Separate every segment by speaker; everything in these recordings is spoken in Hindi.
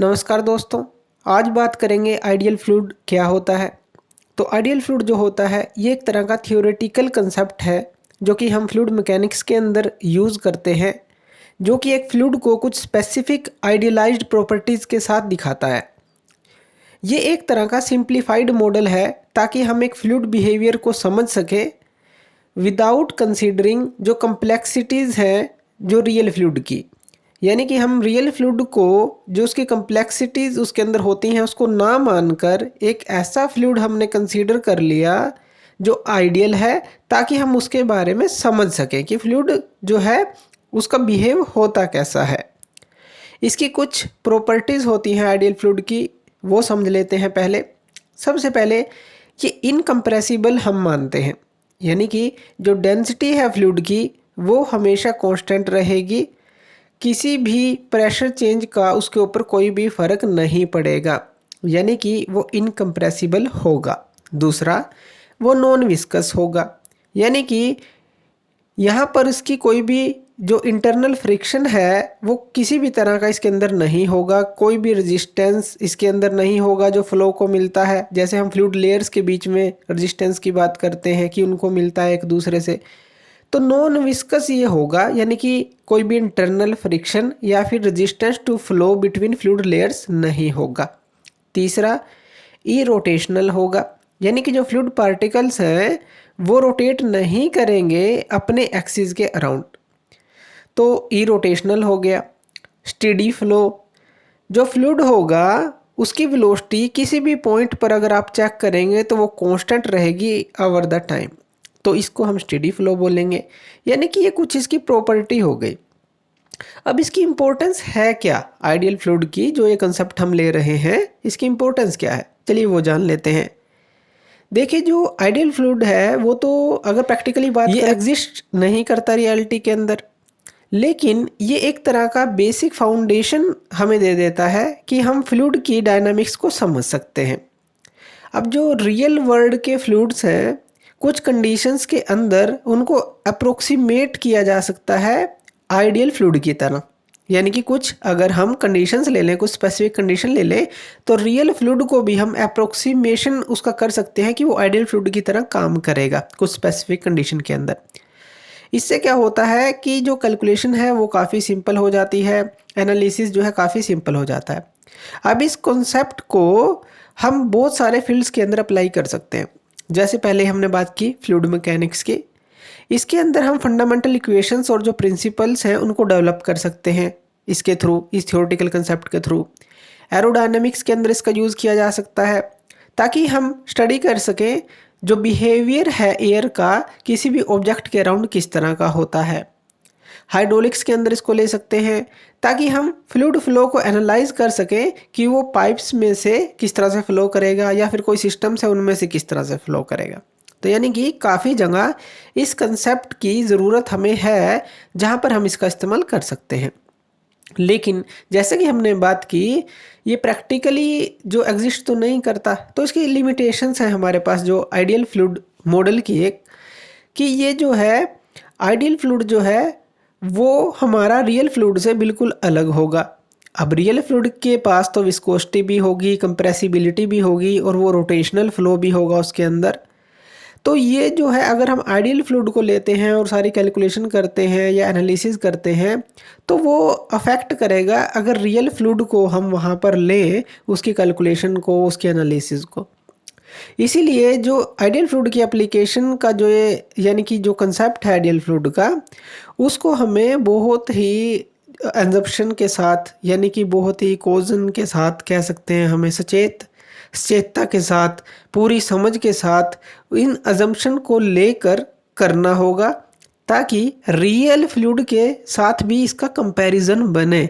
Speaker 1: नमस्कार दोस्तों। आज बात करेंगे आइडियल फ्लूइड क्या होता है। तो आइडियल फ्लूइड जो होता है ये एक तरह का थियोरेटिकल कंसेप्ट है जो कि हम फ्लूइड मैकेनिक्स के अंदर यूज़ करते हैं, जो कि एक फ्लूइड को कुछ स्पेसिफिक आइडियलाइज्ड प्रॉपर्टीज़ के साथ दिखाता है। ये एक तरह का सिंप्लीफाइड मॉडल है ताकि हम एक फ्लूइड बिहेवियर को समझ सकें विदाउट कंसीडरिंग जो कम्प्लेक्सिटीज़ हैं जो रियल फ्लूइड की। यानी कि हम रियल फ्लूइड को जो उसकी कम्प्लेक्सिटीज़ उसके अंदर होती हैं उसको ना मानकर एक ऐसा फ्लूइड हमने कंसीडर कर लिया जो आइडियल है, ताकि हम उसके बारे में समझ सकें कि फ्लूइड जो है उसका बिहेव होता कैसा है। इसकी कुछ प्रॉपर्टीज़ होती हैं आइडियल फ्लूइड की, वो समझ लेते हैं पहले। सबसे पहले ये इनकम्प्रेसिबल हम मानते हैं, यानी कि जो डेंसिटी है फ्लूइड की वो हमेशा कांस्टेंट रहेगी, किसी भी प्रेशर चेंज का उसके ऊपर कोई भी फ़र्क नहीं पड़ेगा, यानी कि वो इनकम्प्रेसिबल होगा। दूसरा, वो नॉन विस्कस होगा, यानी कि यहाँ पर इसकी कोई भी जो इंटरनल फ्रिक्शन है वो किसी भी तरह का इसके अंदर नहीं होगा, कोई भी रेजिस्टेंस इसके अंदर नहीं होगा जो फ्लो को मिलता है। जैसे हम फ्लूइड लेयर्स के बीच में रेजिस्टेंस की बात करते हैं कि उनको मिलता है एक दूसरे से, तो नॉन विस्कस ये होगा, यानी कि कोई भी इंटरनल फ्रिक्शन या फिर resistance to flow between fluid layers नहीं होगा। तीसरा, इरोटेशनल होगा, यानी कि जो फ्लूइड पार्टिकल्स हैं वो रोटेट नहीं करेंगे अपने एक्सिस के अराउंड, तो इरोटेशनल हो गया। स्टेडी फ्लो, जो फ्लूइड होगा उसकी वेलोसिटी किसी भी पॉइंट पर अगर आप चेक करेंगे तो वो कांस्टेंट रहेगी ओवर द टाइम, तो इसको हम स्टेडी फ्लो बोलेंगे। यानी कि ये कुछ इसकी प्रॉपर्टी हो गई। अब इसकी इम्पोर्टेंस है क्या आइडियल फ्लूइड की, जो ये कंसेप्ट हम ले रहे हैं इसकी इम्पोर्टेंस क्या है, चलिए वो जान लेते हैं। देखिए, जो आइडियल फ्लूइड है वो तो अगर प्रैक्टिकली बात ये एग्जिस्ट नहीं करता रियलिटी के अंदर, लेकिन ये एक तरह का बेसिक फाउंडेशन हमें दे देता है कि हम फ्लूइड की डायनामिक्स को समझ सकते हैं। अब जो रियल वर्ल्ड के फ्लूइड्स हैं कुछ कंडीशंस के अंदर उनको अप्रोक्सीमेट किया जा सकता है आइडियल फ्लूइड की तरह, यानी कि कुछ अगर हम कंडीशंस ले लें, कुछ स्पेसिफिक कंडीशन ले लें, तो रियल फ्लूइड को भी हम अप्रोक्सीमेशन उसका कर सकते हैं कि वो आइडियल फ्लूइड की तरह काम करेगा कुछ स्पेसिफिक कंडीशन के अंदर। इससे क्या होता है कि जो कैलकुलेशन है वो काफ़ी सिंपल हो जाती है, एनालिसिस जो है काफ़ी सिंपल हो जाता है। अब इस कॉन्सेप्ट को हम बहुत सारे फील्ड्स के अंदर अप्लाई कर सकते हैं। जैसे पहले हमने बात की फ्लूइड मैकेनिक्स की, इसके अंदर हम फंडामेंटल इक्वेशंस और जो प्रिंसिपल्स हैं उनको डेवलप कर सकते हैं इसके थ्रू, इस थ्योरेटिकल कंसेप्ट के थ्रू। एरोडायनेमिक्स के अंदर इसका यूज़ किया जा सकता है ताकि हम स्टडी कर सकें जो बिहेवियर है एयर का किसी भी ऑब्जेक्ट के अराउंड किस तरह का होता है। हाइड्रोलिक्स के अंदर इसको ले सकते हैं ताकि हम फ्लूइड फ्लो को एनालाइज कर सकें कि वो पाइप्स में से किस तरह से फ्लो करेगा या फिर कोई सिस्टम्स है उनमें से किस तरह से फ्लो करेगा। तो यानी कि काफ़ी जगह इस कंसेप्ट की ज़रूरत हमें है जहाँ पर हम इसका इस्तेमाल कर सकते हैं। लेकिन जैसे कि हमने बात की ये प्रैक्टिकली जो एग्जिस्ट तो नहीं करता, तो इसकी लिमिटेशंस हैं हमारे पास जो आइडियल फ्लूइड मॉडल की, एक कि ये जो है आइडियल फ्लूइड जो है वो हमारा रियल फ्लूइड से बिल्कुल अलग होगा। अब रियल फ्लूइड के पास तो विस्कोसिटी भी होगी, कंप्रेसिबिलिटी भी होगी और वो रोटेशनल फ्लो भी होगा उसके अंदर। तो ये जो है अगर हम आइडियल फ्लूइड को लेते हैं और सारी कैलकुलेशन करते हैं या एनालिसिस करते हैं तो वो अफेक्ट करेगा अगर रियल फ्लूइड को हम वहाँ पर लें, उसकी कैलकुलेशन को, उसके एनालिसिस को। इसीलिए जो आइडियल फ्लूइड की एप्लीकेशन का जो ये यानी कि जो कंसेप्ट है आइडियल फ्लूइड का, उसको हमें बहुत ही एजम्पशन के साथ, यानी कि बहुत ही कोजन के साथ कह सकते हैं, हमें सचेतता के साथ, पूरी समझ के साथ इन अजम्पशन को लेकर करना होगा ताकि रियल फ्लूइड के साथ भी इसका कंपैरिजन बने।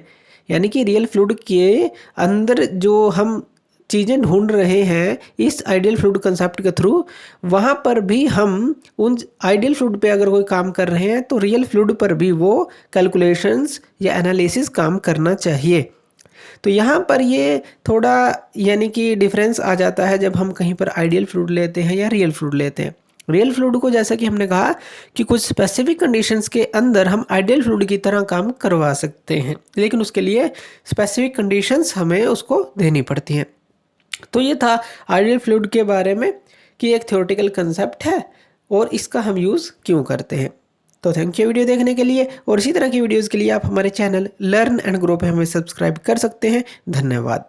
Speaker 1: यानी कि रियल फ्लूइड के अंदर जो हम चीज़ें ढूंढ रहे हैं इस आइडियल फ्लूइड कंसेप्ट के थ्रू, वहाँ पर भी हम उन आइडियल फ्लूइड पे अगर कोई काम कर रहे हैं तो रियल फ्लूइड पर भी वो कैलकुलेशंस या एनालिसिस काम करना चाहिए। तो यहाँ पर ये थोड़ा यानी कि डिफरेंस आ जाता है जब हम कहीं पर आइडियल फ्लूइड लेते हैं या रियल फ्लूइड लेते हैं। रियल फ्लूइड को जैसा कि हमने कहा कि कुछ स्पेसिफिक कंडीशंस के अंदर हम आइडियल फ्लूइड की तरह काम करवा सकते हैं, लेकिन उसके लिए स्पेसिफिक कंडीशंस हमें उसको देनी पड़ती हैं। तो ये था आइडियल फ्लूइड के बारे में कि एक थ्योरेटिकल कंसेप्ट है और इसका हम यूज़ क्यों करते हैं। तो थैंक यू वीडियो देखने के लिए, और इसी तरह की वीडियोज़ के लिए आप हमारे चैनल लर्न एंड ग्रो पे हमें सब्सक्राइब कर सकते हैं। धन्यवाद।